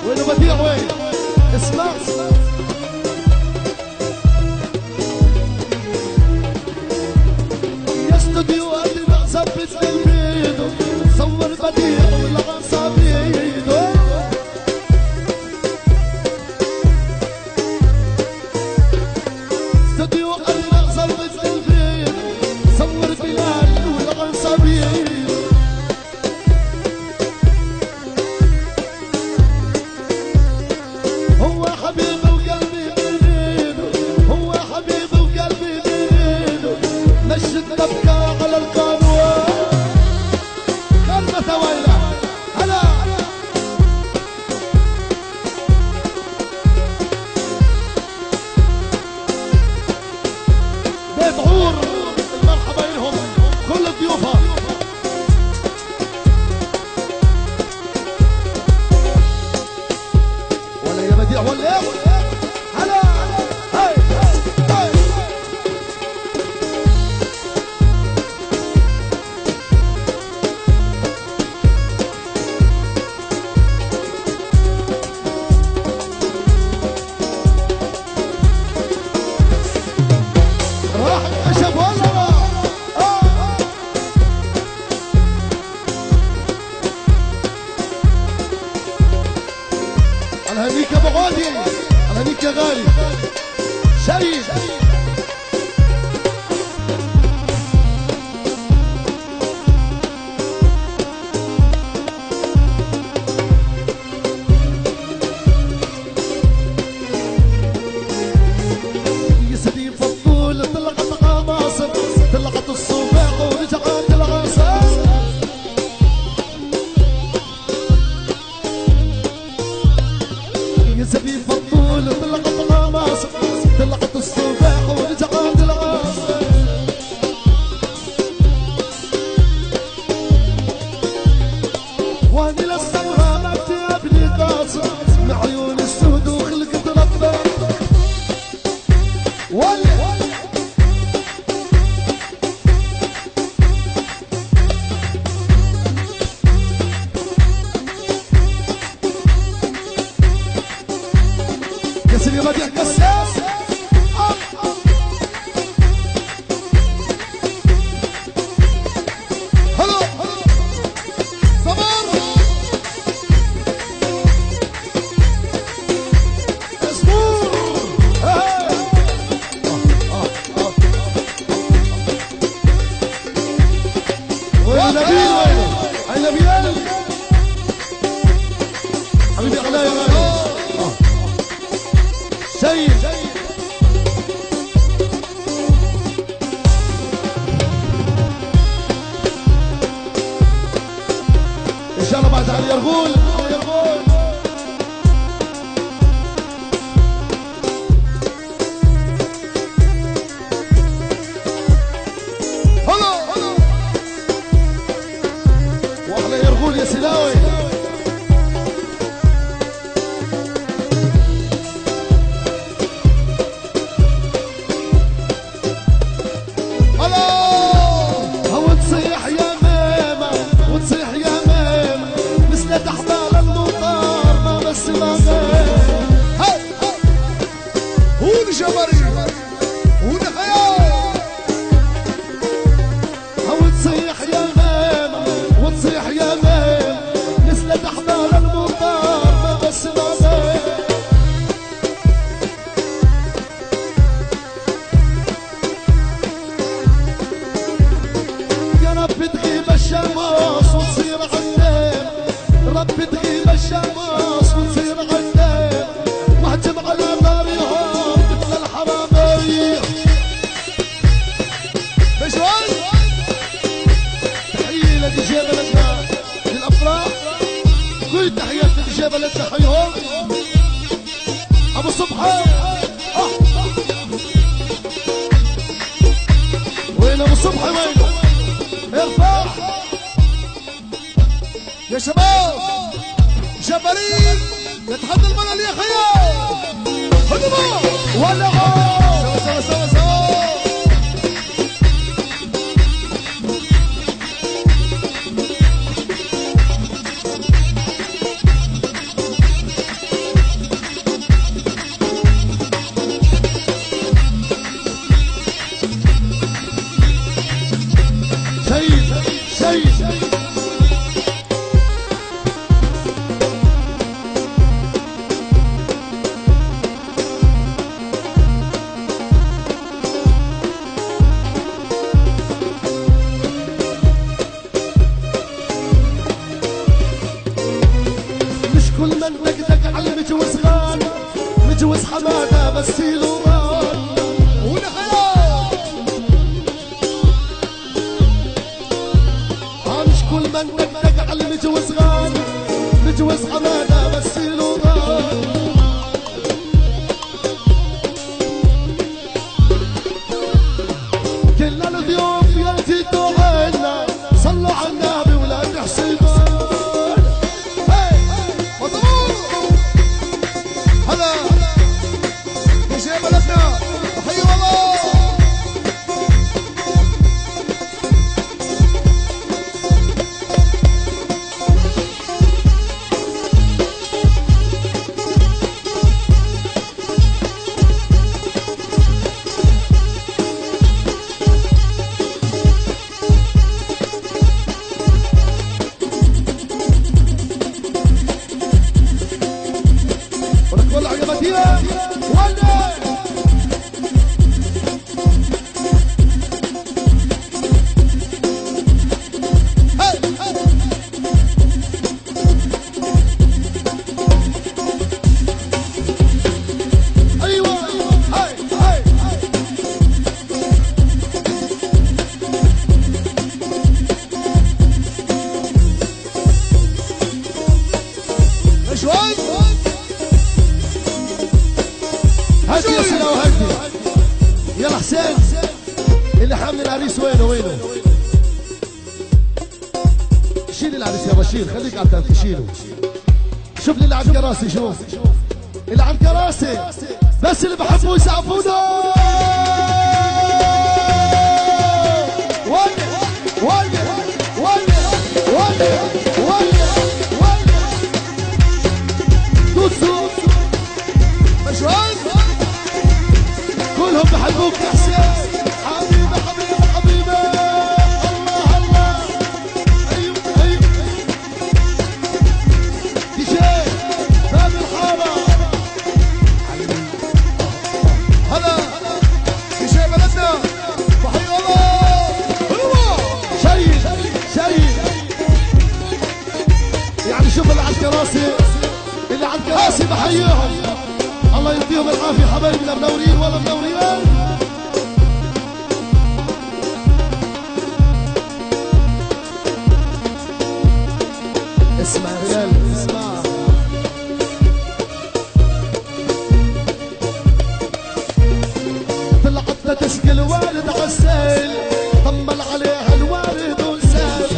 وين بديع وين؟ اسمع يا استوديو قلبي ظبط الفيديو صور بديع والغصة بيده استوديو قلبي ظبط الفيديو صور بلال والغصة بيده هو حبيبي وقلبي بيده هو حبيبي وقلبي بيده مشي الدبكة على القانون كلمة ويلة هلا بيت عور المرحبا لهم كل ضيوفها ولا يا بديع ولا هلا هاي هاي راح الخشب ولا لا؟ على هنيك يا ابو غالي على هنيك يا غالي شيد يا سيدي فضول طلعت عواصف طلعت الصباح ورجعت العصر يا سيدي فضول طلعت عواصف طلعت الصباح ورجعت العصر واني للسمرة ما بتقابلي قاصر مع عيون السود وخلقت ربك ولا يا سيدي بديع قساس هلا صبر اسبوع وين نبيل وين؟ هاي نبيل حبيبي علاء يا غالي سيد ان شاء الله بعد علي يرغول علي يرغول هلا وعلي يرغول يا سلاوي وتصيح يا ماما وتصيح يا ماما مثل تحبال المطار ما بس ما هاي هون جبري هون حياة وتصيح يا ماما وتصيح يا ماما مثل تحبال المطار ما بس ما رب تغيب الشمس وتصير عالنام رب تغيب الشمس وتصير عالنام واهجم على نارهم مثل الحرامية بشوي تحية لدي جي بلدنا للأفراح كل تحيات لدي جي بلدنا حيهم أبو صبحي وين أبو صبحي وينه؟ ارفع يا شباب جبارين يتحدى الملل يا خيال هدوما ولا سوا سوا سوا علي مجوز غان مجوز حماده بس يلوغان مش كل من دقدق علي مجوز غان مجوز حماده بس يلوغان كل الضيوف يلتقوا عنا صلوا على النبي ولا تحسبوا هلا يا شباب بلدنا تحية والله ونقول عجبتيها ولا ايوه هاي هاي شوي هدي يا سلا وهدي يلا حسين اللي حامل العريس وينه شيل العريس يا بشير خليك على التانك شيله شوف لي اللي على الكراسي شوف اللي على الكراسي بس اللي بحبوا يسعفونا كلهم بحبوك يا حسين حبيبي حبيبي حبيبي الله الله ايوه ايوه دي جي باب الحاره هلا دي جي بلدنا تحية والله شيل يعني شوف اللي على الكراسي بحييهم الله يديهم العافية حبايبنا منورين ولا منورين اسمع يا رجال اسمع طلعت تشكي الوالد عالسيل طمل عليها الوالد ونسال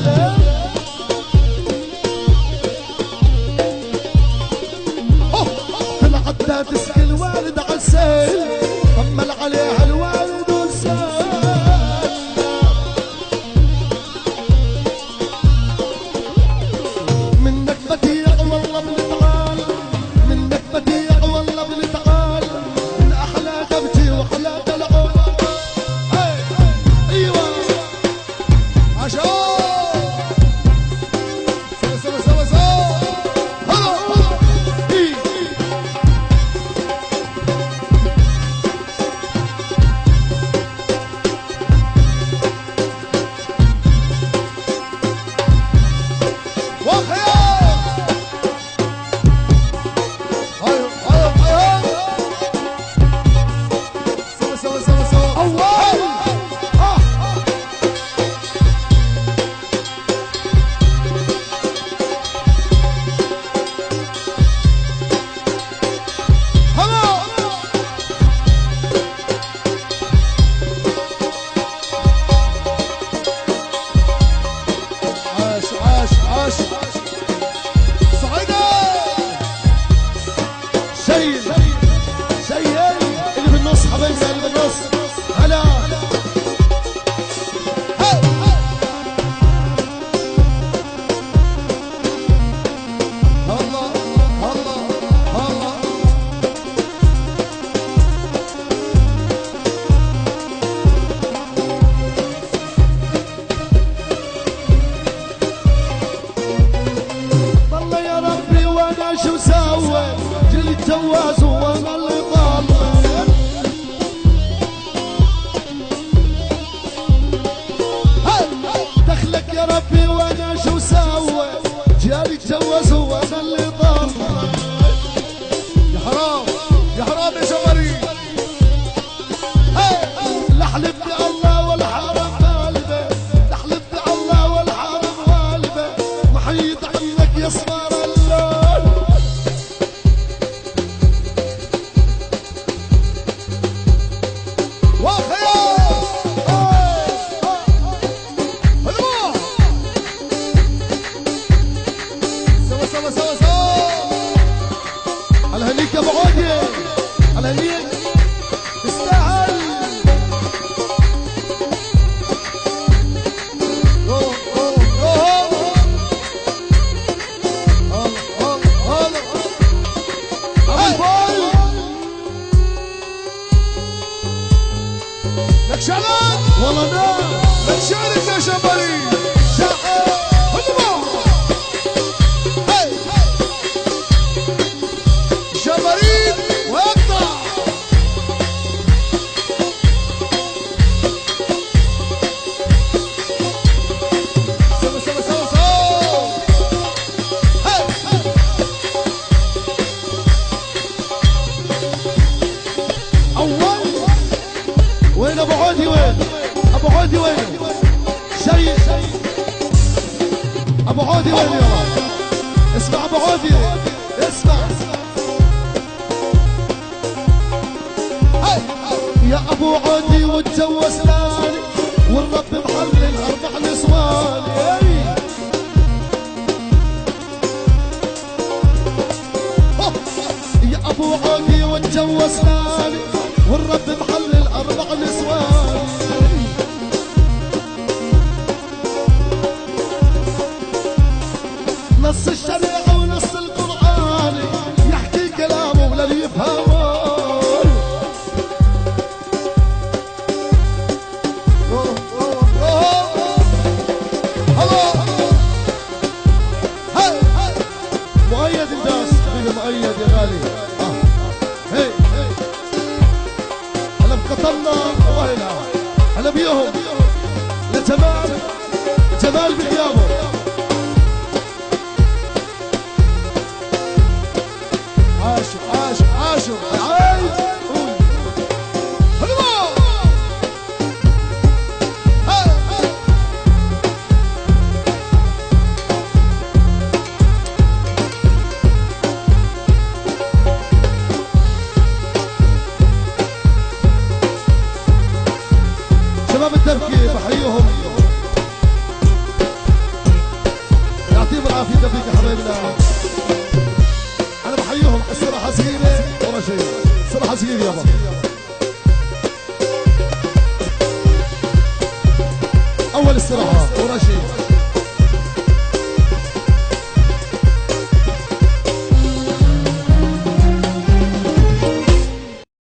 طلعت تشكي الوالد عالسيل طمل عليها الوالد ونسال منك بديع والله بنتعال منك بديع والله بنتعال من احلى دبجي واحلى دلعوب ايوه عشان سوا سيل اللي بالنص حبايبنا اللي بالنص هلا الله الله الله والله يا ربي وانا شو سوى جلي الجواز وانا اللي ضامن دخلك يا ربي وانا شو سوى جالي الجواز وانا اللي ضامن على هنيك يا ابو عودي، على هنيك تستاهل. لك شغل والله نعم، لك شغلك يا شبري شبريد واقطع. سوا سوا سوا سوا. اول وين ابو عودي؟ وين ابو عودي؟ وين شيء ابو عودي؟ وين يا رب؟ اسمع ابو عودي، اسمع يا ابو عودي، وتجوز لاني والرب محلل 4 نسوان. يا ابو عودي وتجوز لاني والرب محلل 4 نسوان. نص الشريعة ونص القرآن يحكي كلامه ولا يفهمه. مؤيد الناس حبيبي، مؤيد يا غالي. هي هلا بقطرنا وهنا هلا بيهم لجمال، جمال بغيابه. عاشوا عاشوا عاشوا عايز شباب التركي بحييهم، يعطيهم العافية فيك يا حبايبنا. أنا بحييهم. الصراحة صغيرة ورا شيء، صراحة صغيرة يابا. أول الصراحة ورا شيء.